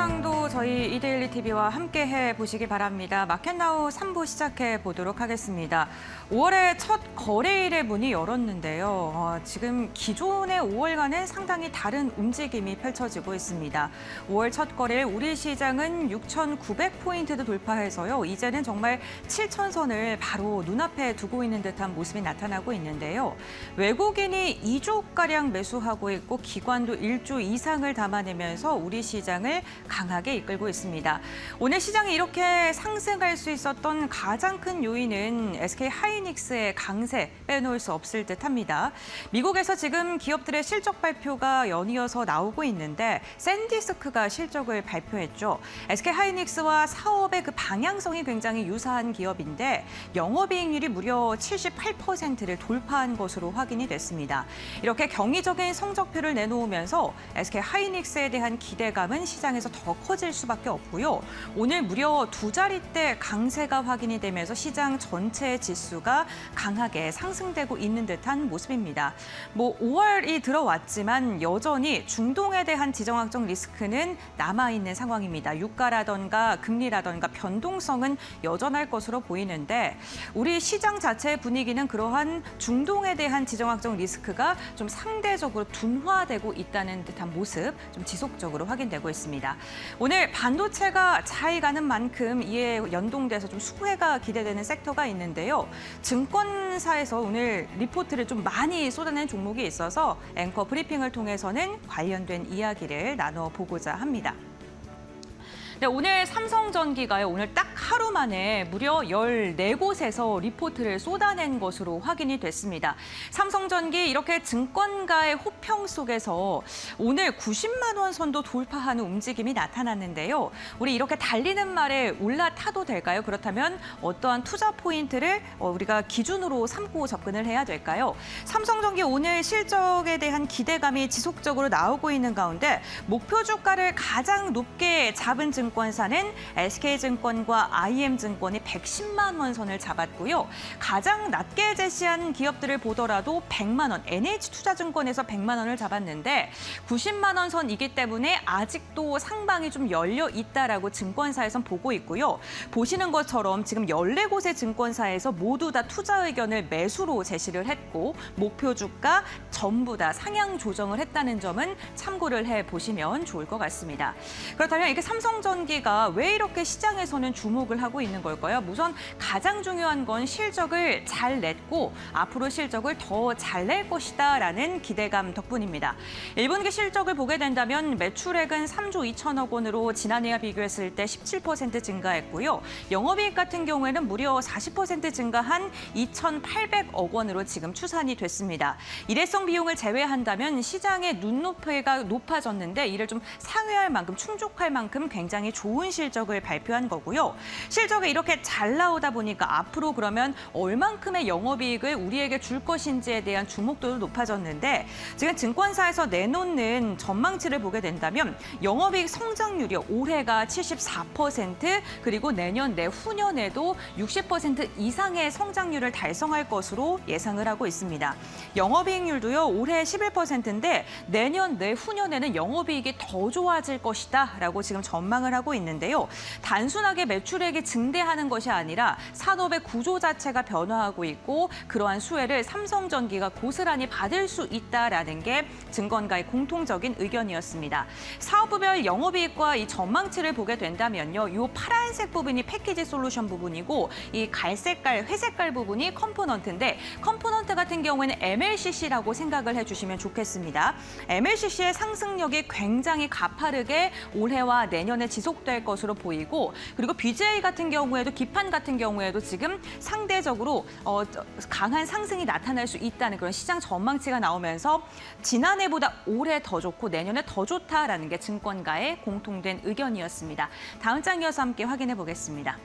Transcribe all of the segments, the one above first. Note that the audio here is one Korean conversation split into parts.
시장도 저희 이데일리 TV와 함께해 보시기 바랍니다. 마켓나우 3부 시작해 보도록 하겠습니다. 5월의 첫 거래일의 문이 열었는데요. 지금 기존의 5월과는 상당히 다른 움직임이 펼쳐지고 있습니다. 5월 첫 거래일 우리 시장은 6,900포인트도 돌파해서요. 이제는 정말 7,000선을 바로 눈앞에 두고 있는 듯한 모습이 나타나고 있는데요. 외국인이 2조가량 매수하고 있고 기관도 1조 이상을 담아내면서 우리 시장을 강하게 이끌고 있습니다. 오늘 시장이 이렇게 상승할 수 있었던 가장 큰 요인은 SK 하이닉스의 강세 빼놓을 수 없을 듯합니다. 미국에서 지금 기업들의 실적 발표가 연이어서 나오고 있는데 샌디스크가 실적을 발표했죠. SK 하이닉스와 사업의 그 방향성이 굉장히 유사한 기업인데 영업이익률이 무려 78%를 돌파한 것으로 확인이 됐습니다. 이렇게 경이적인 성적표를 내놓으면서 SK 하이닉스에 대한 기대감은 시장에서 더 커질 수밖에 없고요. 오늘 무려 2자릿대 강세가 확인이 되면서 시장 전체 지수가 강하게 상승되고 있는 듯한 모습입니다. 5월이 들어왔지만 여전히 중동에 대한 지정학적 리스크는 남아있는 상황입니다. 유가라던가 금리라던가 변동성은 여전할 것으로 보이는데 우리 시장 자체의 분위기는 그러한 중동에 대한 지정학적 리스크가 좀 상대적으로 둔화되고 있다는 듯한 모습 좀 지속적으로 확인되고 있습니다. 오늘 반도체가 잘 가는 만큼 이에 연동돼서 좀 수혜가 기대되는 섹터가 있는데요. 증권사에서 오늘 리포트를 좀 많이 쏟아낸 종목이 있어서 앵커 브리핑을 통해서는 관련된 이야기를 나눠보고자 합니다. 네, 오늘 삼성전기가요. 오늘 딱 하루 만에 무려 14곳에서 리포트를 쏟아낸 것으로 확인이 됐습니다. 삼성전기 이렇게 증권가의 호평 속에서 오늘 90만 원 선도 돌파하는 움직임이 나타났는데요. 우리 이렇게 달리는 말에 올라타도 될까요? 그렇다면 어떠한 투자 포인트를 우리가 기준으로 삼고 접근을 해야 될까요? 삼성전기 오늘 실적에 대한 기대감이 지속적으로 나오고 있는 가운데 목표 주가를 가장 높게 잡은 증권사는 SK증권과 IM증권이 110만 원 선을 잡았고요. 가장 낮게 제시한 기업들을 보더라도 100만 원, NH투자증권에서 100만 원을 잡았는데 90만 원 선이기 때문에 아직도 상방이 좀 열려 있다라고 증권사에선 보고 있고요. 보시는 것처럼 지금 14곳의 증권사에서 모두 다 투자 의견을 매수로 제시를 했고 목표 주가 전부 다 상향 조정을 했다는 점은 참고를 해보시면 좋을 것 같습니다. 그렇다면 이게 삼성전기가 왜 이렇게 시장에서는 주목을 하고 있는 걸까요? 우선 가장 중요한 건 실적을 잘 냈고 앞으로 실적을 더 잘 낼 것이다라는 기대감 덕분입니다. 1분기 실적을 보게 된다면 매출액은 3조 2천억 원으로 지난해와 비교했을 때 17% 증가했고요. 영업이익 같은 경우에는 무려 40% 증가한 2,800억 원으로 지금 추산이 됐습니다. 일회성 비용을 제외한다면 시장의 눈높이가 높아졌는데 이를 좀 상회할 만큼 충족할 만큼 굉장히 좋은 실적을 발표한 거고요. 실적이 이렇게 잘 나오다 보니까 앞으로 그러면 얼만큼의 영업이익을 우리에게 줄 것인지에 대한 주목도도 높아졌는데 지금 증권사에서 내놓는 전망치를 보게 된다면 영업이익 성장률이 올해가 74% 그리고 내년 내후년에도 60% 이상의 성장률을 달성할 것으로 예상을 하고 있습니다. 영업이익률도요. 올해 11%인데 내년 내후년에는 영업이익이 더 좋아질 것이다라고 지금 전망을 하고 있는데요. 단순하게 매출액이 증대하는 것이 아니라 산업의 구조 자체가 변화하고 있고 그러한 수혜를 삼성전기가 고스란히 받을 수 있다라는 게 증권가의 공통적인 의견이었습니다. 사업부별 영업이익과 이 전망치를 보게 된다면요. 이 파란색 부분이 패키지 솔루션 부분이고 이 갈색깔, 회색깔 부분이 컴포넌트인데 컴포넌트 같은 경우에는 MLCC라고 생각을 해주시면 좋겠습니다. MLCC의 상승력이 굉장히 가파르게 올해와 내년에 지속될 것으로 보이고 그리고 BGA 같은 경우에도 기판 같은 경우에도 지금 상대적으로 강한 상승이 나타날 수 있다는 그런 시장 전망치가 나오면서 지난해보다 올해 더 좋고 내년에 더 좋다라는 게 증권가의 공통된 의견이었습니다. 다음 장 이어서 함께 확인해 보겠습니다.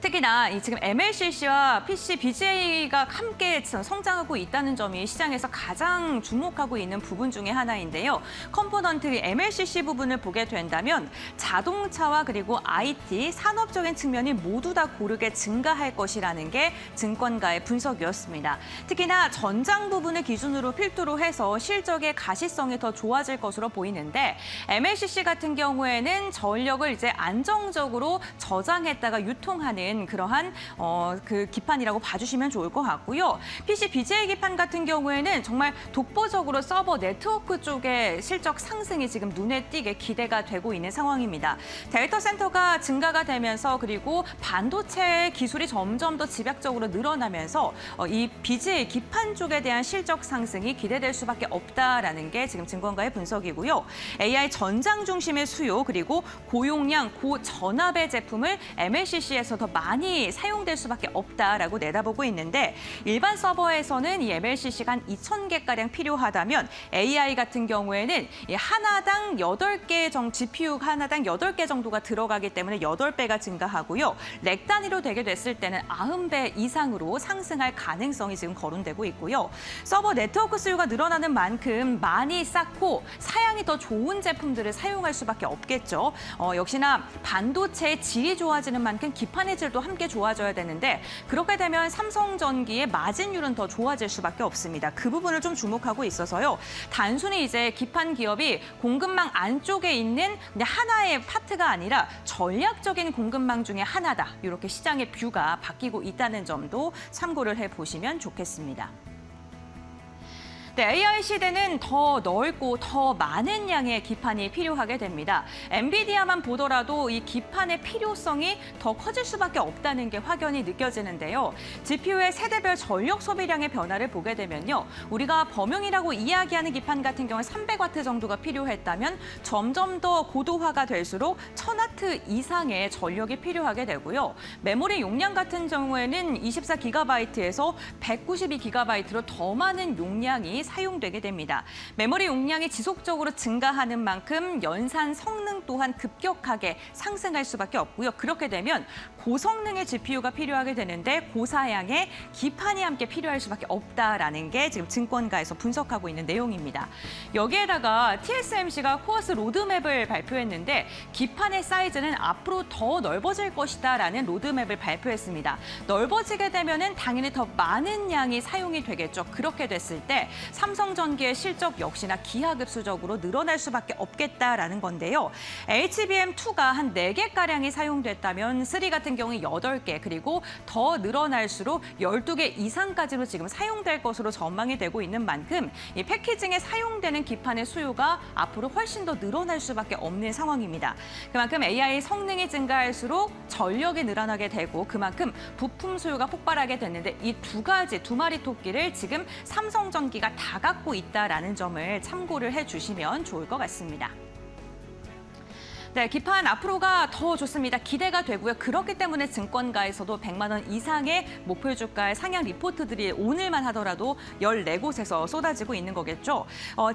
특히나 지금 MLCC와 PC BGA가 함께 성장하고 있다는 점이 시장에서 가장 주목하고 있는 부분 중에 하나인데요. 컴포넌트 MLCC 부분을 보게 된다면 자동차와 그리고 IT, 산업적인 측면이 모두 다 고르게 증가할 것이라는 게 증권가의 분석이었습니다. 특히나 전장 부분을 기준으로 필두로 해서 실적의 가시성이 더 좋아질 것으로 보이는데 MLCC 같은 경우에는 전력을 이제 안정적으로 저장했다가 유통하는 그러한 그 기판이라고 봐주시면 좋을 것 같고요. PC BGA 기판 같은 경우에는 정말 독보적으로 서버 네트워크 쪽의 실적 상승이 지금 눈에 띄게 기대가 되고 있는 상황입니다. 데이터 센터가 증가가 되면서 그리고 반도체 기술이 점점 더 집약적으로 늘어나면서 이 BGA 기판 쪽에 대한 실적 상승이 기대될 수밖에 없다라는 게 지금 증권가의 분석이고요. AI 전장 중심의 수요 그리고 고용량, 고전압의 제품을 MLCC에서 더 많이 사용될 수밖에 없다라고 내다보고 있는데 일반 서버에서는 이 MLCC가 한 2,000개가량 필요하다면 AI 같은 경우에는 하나당 8개 GPU 하나당 8개 정도가 들어가기 때문에 8배가 증가하고요. 렉 단위로 되게 됐을 때는 90배 이상으로 상승할 가능성이 지금 거론되고 있고요. 서버 네트워크 수요가 늘어나는 만큼 많이 쌓고 사양이 더 좋은 제품들을 사용할 수밖에 없겠죠. 역시나 반도체의 질이 좋아지는 만큼 기판의 질도 함께 좋아져야 되는데 그렇게 되면 삼성전기의 마진율은 더 좋아질 수밖에 없습니다. 그 부분을 좀 주목하고 있어서요. 단순히 이제 기판 기업이 공급망 안쪽에 있는 하나의 파트가 아니라 전략적인 공급망 중에 하나다. 이렇게 시장의 뷰가 바뀌고 있다는 점도 참고를 해보시면 좋겠습니다. 네, AI 시대는 더 넓고 더 많은 양의 기판이 필요하게 됩니다. 엔비디아만 보더라도 이 기판의 필요성이 더 커질 수밖에 없다는 게 확연히 느껴지는데요. GPU의 세대별 전력 소비량의 변화를 보게 되면요. 우리가 범용이라고 이야기하는 기판 같은 경우에 300W 정도가 필요했다면 점점 더 고도화가 될수록 1000W 이상의 전력이 필요하게 되고요. 메모리 용량 같은 경우에는 24GB에서 192GB로 더 많은 용량이 사용되게 됩니다. 메모리 용량이 지속적으로 증가하는 만큼 연산 성능 또한 급격하게 상승할 수밖에 없고요. 그렇게 되면 고성능의 GPU가 필요하게 되는데 고사양의 기판이 함께 필요할 수밖에 없다라는 게 지금 증권가에서 분석하고 있는 내용입니다. 여기에다가 TSMC가 코어스 로드맵을 발표했는데 기판의 사이즈는 앞으로 더 넓어질 것이다라는 로드맵을 발표했습니다. 넓어지게 되면은 당연히 더 많은 양이 사용이 되겠죠. 그렇게 됐을 때 삼성전기의 실적 역시나 기하급수적으로 늘어날 수밖에 없겠다라는 건데요. HBM2가 한 4개가량이 사용됐다면 3 같은 경우에 8개 그리고 더 늘어날수록 12개 이상까지로 지금 사용될 것으로 전망이 되고 있는 만큼 이 패키징에 사용되는 기판의 수요가 앞으로 훨씬 더 늘어날 수밖에 없는 상황입니다. 그만큼 AI 성능이 증가할수록 전력이 늘어나게 되고 그만큼 부품 수요가 폭발하게 됐는데 이 두 마리 토끼를 지금 삼성전기가 다 갖고 있다라는 점을 참고를 해주시면 좋을 것 같습니다. 네, 기판 앞으로가 더 좋습니다. 기대가 되고요. 그렇기 때문에 증권가에서도 100만 원 이상의 목표 주가의 상향 리포트들이 오늘만 하더라도 14곳에서 쏟아지고 있는 거겠죠.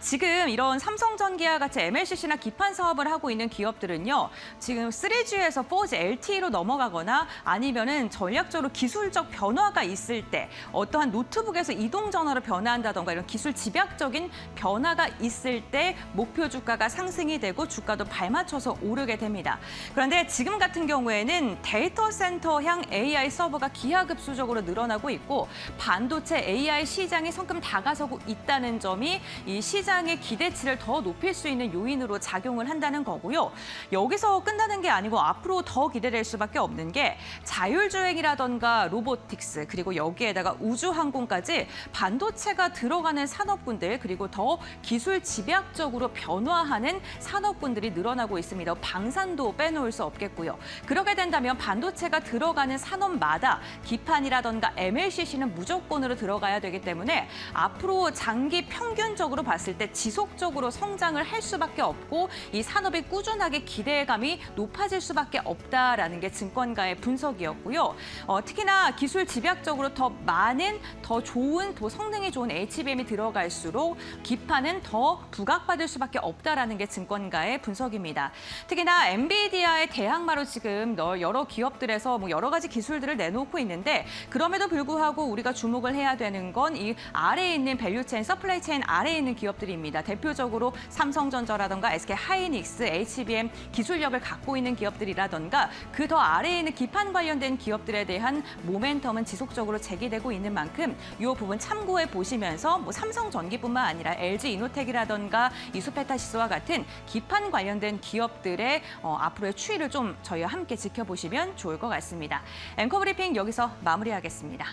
지금 이런 삼성전기와 같이 MLCC나 기판 사업을 하고 있는 기업들은요. 지금 3G에서 4G LTE로 넘어가거나 아니면은 전략적으로 기술적 변화가 있을 때 어떠한 노트북에서 이동 전화로 변화한다던가 이런 기술 집약적인 변화가 있을 때 목표 주가가 상승이 되고 주가도 발맞춰서 오르게 됩니다. 그런데 지금 같은 경우에는 데이터 센터향 AI 서버가 기하급수적으로 늘어나고 있고 반도체 AI 시장이 성큼 다가서고 있다는 점이 이 시장의 기대치를 더 높일 수 있는 요인으로 작용을 한다는 거고요. 여기서 끝나는 게 아니고 앞으로 더 기대될 수밖에 없는 게 자율주행이라던가 로보틱스 그리고 여기에다가 우주항공까지 반도체가 들어가는 산업군들 그리고 더 기술 집약적으로 변화하는 산업군들이 늘어나고 있습니다. 방산도 빼놓을 수 없겠고요. 그렇게 된다면 반도체가 들어가는 산업마다 기판이라던가 MLCC는 무조건으로 들어가야 되기 때문에 앞으로 장기 평균적으로 봤을 때 지속적으로 성장을 할 수밖에 없고 이 산업이 꾸준하게 기대감이 높아질 수밖에 없다라는 게 증권가의 분석이었고요. 특히나 기술 집약적으로 더 많은, 더 좋은, 더 성능이 좋은 HBM이 들어갈수록 기판은 더 부각받을 수밖에 없다라는 게 증권가의 분석입니다. 특히나 엔비디아의 대항마로 지금 여러 기업들에서 여러 가지 기술들을 내놓고 있는데 그럼에도 불구하고 우리가 주목을 해야 되는 건 이 아래에 있는 밸류체인, 서플라이체인 아래에 있는 기업들입니다. 대표적으로 삼성전자라던가 SK하이닉스, HBM 기술력을 갖고 있는 기업들이라던가 그 더 아래에 있는 기판 관련된 기업들에 대한 모멘텀은 지속적으로 제기되고 있는 만큼 이 부분 참고해 보시면서 삼성전기뿐만 아니라 LG이노텍이라던가 이수페타시스와 같은 기판 관련된 기업들의 앞으로의 추이를 좀 저희와 함께 지켜보시면 좋을 것 같습니다. 앵커 브리핑 여기서 마무리하겠습니다.